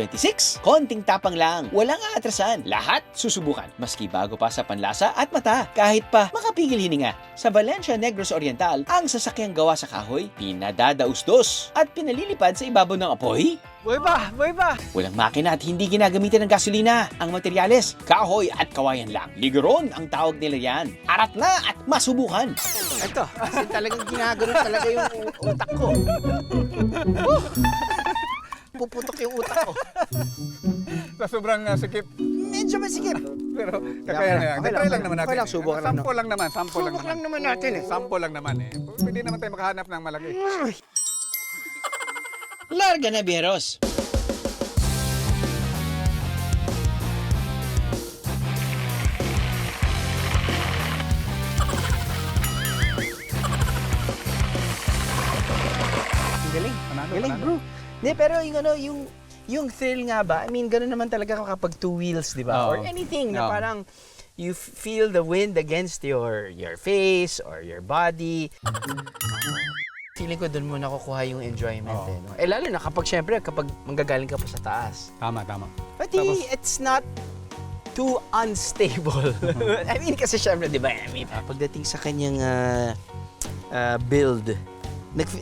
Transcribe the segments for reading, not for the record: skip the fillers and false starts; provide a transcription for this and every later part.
26, konting tapang lang, walang aatrasan, lahat susubukan, maski bago pa sa panlasa at mata, kahit pa makapigil hininga. Sa Valencia Negros Oriental, ang sasakyang gawa sa kahoy, pinadadaustos at pinalilipad sa ibabaw ng apoy. Buhay ba? Buhay ba? Walang makina at hindi ginagamitan ng gasolina. Ang materyales, kahoy at kawayan lang. Ligron ang tawag nila yan. Arat na at masubukan. Ito, kasi talagang ginagano talaga yung utak ko. Puputok yung utak ko. Sa sobrang sikip. Medyo masikip. Pero kakayanin yan. Okay lang, Try lang naman natin. okay lang, subukan lang. Sample lang naman. Subok lang naman natin eh. Sample lang naman eh. Pwede naman tayo makahanap ng malaki. Larga na, Bieros. Galing. Panalo, Galing, panalo. bro. Hindi, pero yung thrill nga ba, I mean, gano'n naman talaga kapag two wheels, di ba? Oo. Or anything na Oo. parang you feel the wind against your face or your body. Feeling ko doon mo nakukuha yung enjoyment Oo. eh. No? Eh lalo na kapag syempre, kapag manggagaling ka pa sa taas. Tama, tama. Pati it's not too unstable. I mean, kasi syempre, di ba? I mean, pagdating sa kanyang build,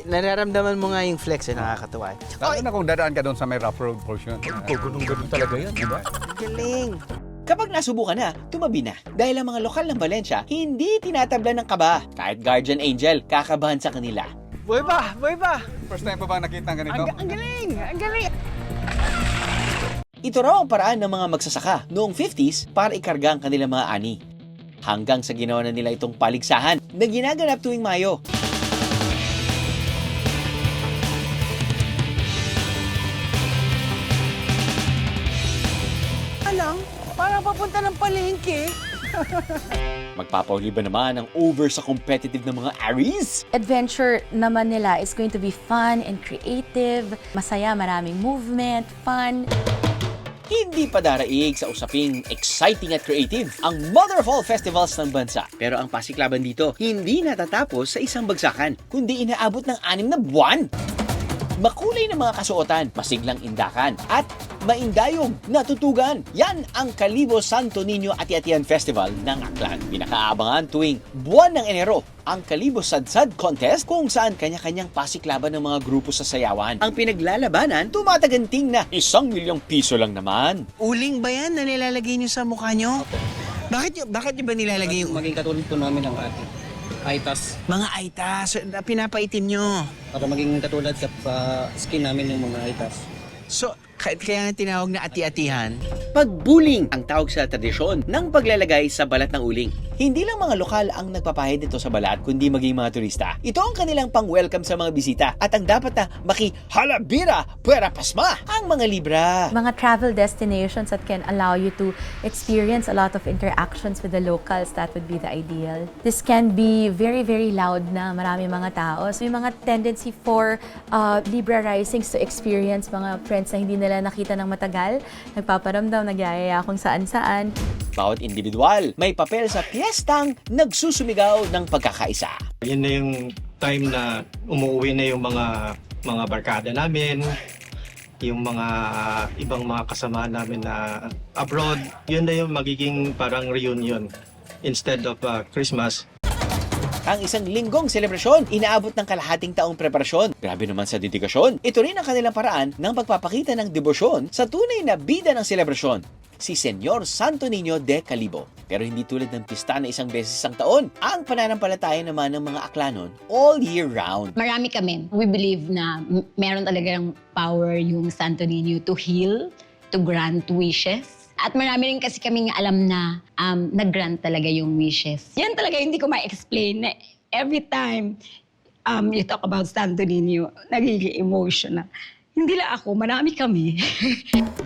nararamdaman mo nga yung flex eh, nakakatawa. Lalo na kung dadaan ka doon sa may rough road portion. Ganun talaga yun, di ba? Galing. Kapag nasubukan na, tumabi na. Dahil ang mga lokal ng Valencia, hindi tinatabla ng kaba. Kahit guardian angel, kakabahan sa kanila. Buhay ba? Buhay ba? First time pa ba nakita ng ganito? Ang galing! Ang galing! Ito raw ang paraan ng mga magsasaka noong 50s para ikarga ang kanilang mga ani. Hanggang sa ginawa na nila itong paligsahan na ginaganap tuwing Mayo. Alang, parang papunta ng palengke. Magpapauli ba naman ang over sa competitive ng mga Aries? Adventure naman nila is going to be fun and creative, masaya, maraming movement, fun. Hindi pa daraig sa usaping exciting at creative ang Mother of all festivals ng bansa. Pero ang pasiklaban dito, hindi natatapos sa isang bagsakan, kundi inaabot ng 6 na buwan. Makulay na mga kasuotan, masiglang indakan, at maindayog na tutugan. Yan ang Kalibo Santo Niño Ati-Atian Festival ng Aklan. Pinakaabangan tuwing buwan ng Enero, ang Kalibo Sadsad Contest kung saan kanya-kanyang pasiklaban ng mga grupo sa sayawan. Ang pinaglalabanan, tumataganting na 1,000,000 piso lang naman. Uling ba yan na nilalagay nyo sa mukha nyo? Bakit nyo ba nilalagay yung Maging katulad po namin ng ating ITAS mga aitas na pinapaitim nyo? para maging katulad sa skin namin yung mga ITAS. So, kaya nga tinawag na ati-atihan. Pagbuling ang tawag sa tradisyon ng paglalagay sa balat ng uling. Hindi lang mga lokal ang nagpapahid nito sa balat, kundi maging mga turista. Ito ang kanilang pang-welcome sa mga bisita at ang dapat na maki-halabira, puwera pasma, ang mga libra. Mga travel destinations that can allow you to experience a lot of interactions with the locals, that would be the ideal. This can be very, very loud na marami mga tao. So, may mga tendency for Libra risings to experience mga friends na hindi nila nakita ng matagal, nagpaparamdam, nagyayaya kung saan-saan. Bawat individual may papel sa piyestang nagsusumigaw ng pagkakaisa. Yun na yung time na umuwi na yung mga barkada namin, yung mga ibang mga kasama namin na abroad. Yun na yung magiging parang reunion instead of Christmas. Ang isang linggong selebrasyon, inaabot ng kalahating taong preparasyon. Grabe naman sa dedikasyon. Ito rin ang kanilang paraan ng pagpapakita ng debosyon sa tunay na bida ng selebrasyon, si Senyor Santo Niño de Calibo. Pero hindi tulad ng pista na isang beses ang taon. Ang pananampalataya naman ng mga Aklanon all year round. Marami kami. We believe na meron talagang power yung Santo Niño to heal, to grant wishes. At marami rin kasi kaming alam na nag-grant talaga yung wishes. Yan talaga hindi ko ma-explain. Every time you talk about Santo Niño, nagiging emotional. Hindi lang ako, marami kami.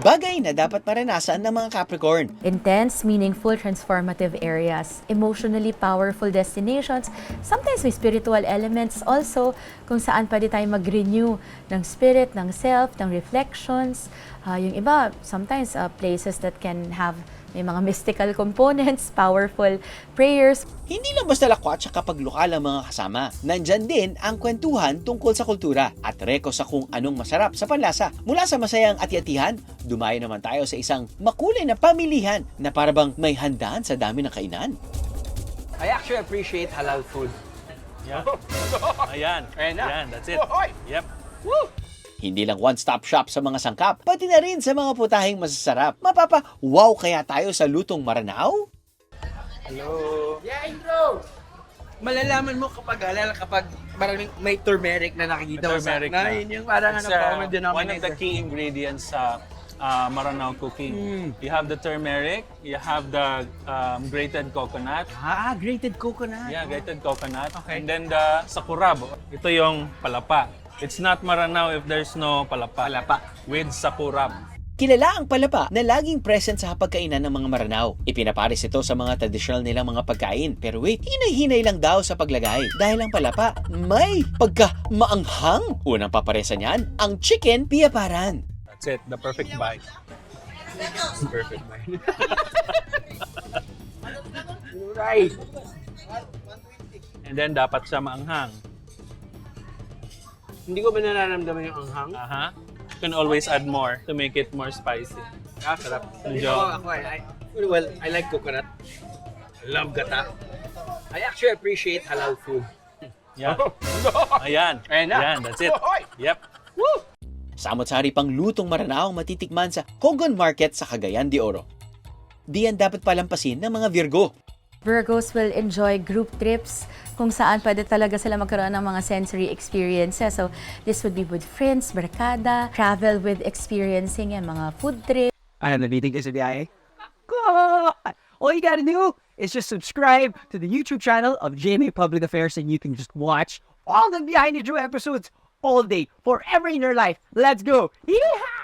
Bagay na dapat maranasan ng mga Capricorn. Intense, meaningful, transformative areas, emotionally powerful destinations. Sometimes may spiritual elements also kung saan pwede tayo mag-renew ng spirit, ng self, ng reflections. Yung iba, sometimes places that can have May mga mystical components, powerful prayers. Hindi lang basta lakwatsa kapag lokal ang mga kasama. Nandyan din ang kwentuhan tungkol sa kultura at reko sa kung anong masarap sa panlasa. Mula sa masayang ati-atihan, dumayo naman tayo sa isang makulay na pamilihan na parabang may handaan sa dami ng kainan. I actually appreciate halal food. Ayan. Ayan, that's it. Yep. Hindi lang one-stop shop sa mga sangkap, pati na rin sa mga putahing masasarap. Mapapa-wow kaya tayo sa lutong Maranao? Yeah, intro! Malalaman mo kapag maraming may turmeric na nakikita mo sa Turmeric na. na. Yun yung parang It's common one of denominator. the key ingredients sa Maranao cooking. You have the turmeric, you have the grated coconut. Grated coconut. Yeah, grated coconut. Okay. And then the sakurab. Ito yung palapa. It's not Maranao if there's no palapa. With sakurab. Kilala ang palapa na laging present sa hapagkainan ng mga Maranao. Ipinapares ito sa mga traditional nilang mga pagkain. Pero wait, hinay-hinay lang daw sa paglagay. Dahil ang palapa may pagka-maanghang. Unang paparesa niyan, ang chicken piyaparan. That's it, the perfect bite. Perfect bite. Right. And then dapat siya maanghang. Hindi ko ba nararamdaman yung anghang? You can always add more to make it more spicy. Sarap. Medyo- I like coconut. I love gata. I actually appreciate halal food. Yeah. Ayan. Ayan, that's it. Yep. Samot-sari pang lutong Maranao ang matitikman sa Cogon Market sa Cagayan de Oro. Diyan dapat palampasin ng mga Virgo. Virgos will enjoy group trips kung saan pwede talaga sila magkaroon ng mga sensory experiences. So, this would be with friends, barkada, travel with experiencing yung mga food trips. I am the meeting is a BIA. God! All you gotta do is just subscribe to the YouTube channel of JMA Public Affairs and you can just watch all the behind the show episodes all day, forever in your life. Let's go! Yeehaw!